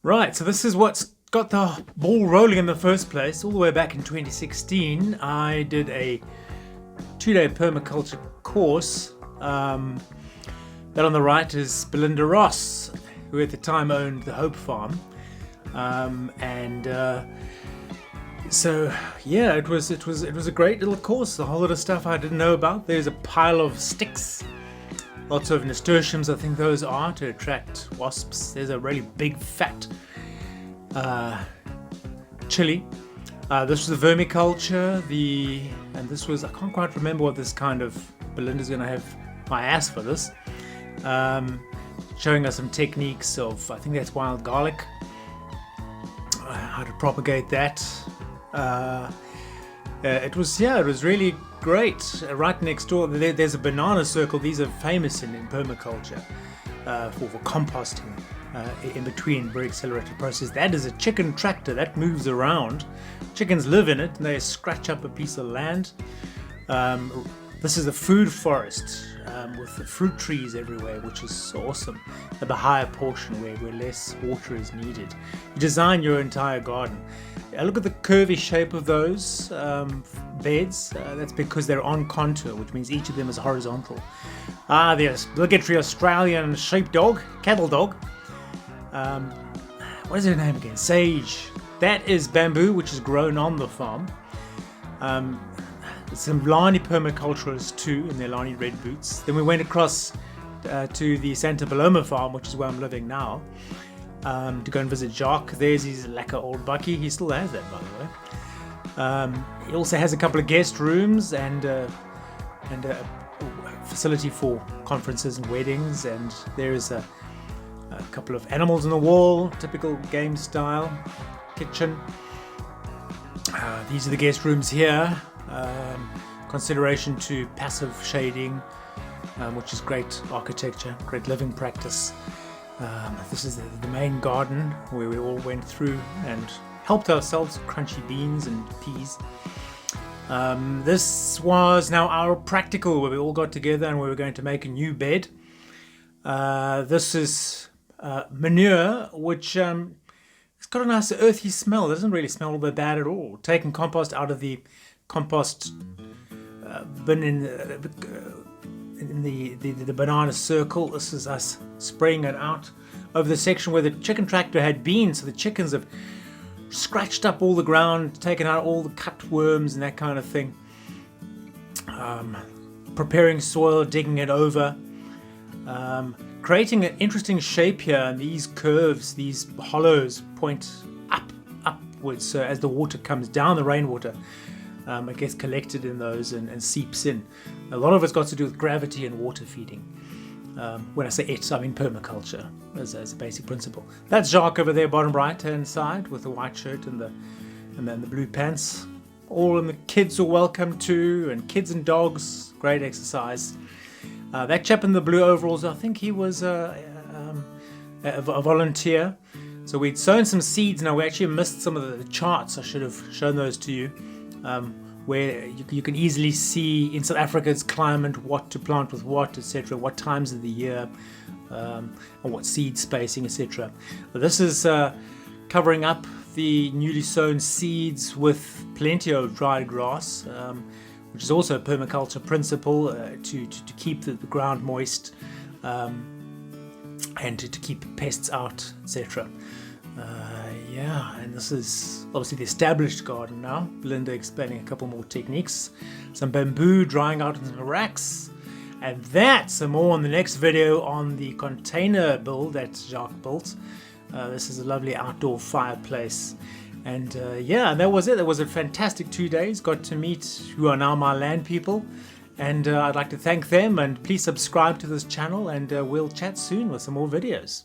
Right, so this is what's got the ball rolling in the first place. All the way back in 2016, I did a 2-day permaculture course. That on the right is Belinda Ross, who at the time owned the Hope Farm. So yeah, it was a great little course. A whole lot of stuff I didn't know about. There's a pile of sticks, lots of nasturtiums, I think those are, to attract wasps. There's a really big fat chili. This was the vermiculture. And this was, I can't quite remember what this kind of, Belinda's gonna have my ass for this. Showing us some techniques of, I think that's wild garlic, how to propagate that. It was really great. Right next door, there's a banana circle. These are famous in permaculture for composting in between, very accelerated process. That is a chicken tractor that moves around. Chickens live in it and they scratch up a piece of land. This is a food forest with the fruit trees everywhere, which is awesome. At the higher portion where less water is needed. You design your entire garden. Look at the curvy shape of those beds. That's because they're on contour, which means each of them is horizontal. The obligatory Australian sheepdog, cattle dog. What is her name again? Sage. That is bamboo, which is grown on the farm. Some Lani permaculturists too, in their Lani red boots. Then we went across to the Santa Paloma farm, which is where I'm living now, to go and visit Jacques. There's his lacquer old bucky. He still has that, by the way. He also has a couple of guest rooms and a facility for conferences and weddings. And there is a couple of animals on the wall, typical game style kitchen. These are the guest rooms here. Consideration to passive shading, which is great architecture, great living practice. This is the main garden where we all went through and helped ourselves with crunchy beans and peas. This was now our practical, where we all got together and we were going to make a new bed. This is manure, which it's got a nice earthy smell. It doesn't really smell all that bad at all. Taking compost out of the compost bin in the banana circle. This is us spraying it out over the section where the chicken tractor had been. So the chickens have scratched up all the ground, taken out all the cut worms and that kind of thing. Preparing soil, digging it over, creating an interesting shape here. And these curves, these hollows point upwards. So as the water comes down, the rainwater, it gets collected in those and seeps in. A lot of it's got to do with gravity and water feeding. When I say it, I mean permaculture as a basic principle. That's Jacques over there, bottom right hand side, with the white shirt and then the blue pants. All of the kids are welcome too, and kids and dogs. Great exercise. That chap in the blue overalls, I think he was a volunteer. So we'd sown some seeds. Now we actually missed some of the charts. I should have shown those to you. Where you can easily see in South Africa's climate what to plant with what, etc., what times of the year, and what seed spacing, etc. This is covering up the newly sown seeds with plenty of dried grass, which is also a permaculture principle, to keep the ground moist and to keep pests out, etc. And this is obviously the established garden now. Belinda explaining a couple more techniques. Some bamboo drying out in the racks. And that's some more in the next video on the container build that Jacques built. This is a lovely outdoor fireplace. And that was it. It was a fantastic 2 days. Got to meet who are now my land people. And I'd like to thank them. And please subscribe to this channel. And we'll chat soon with some more videos.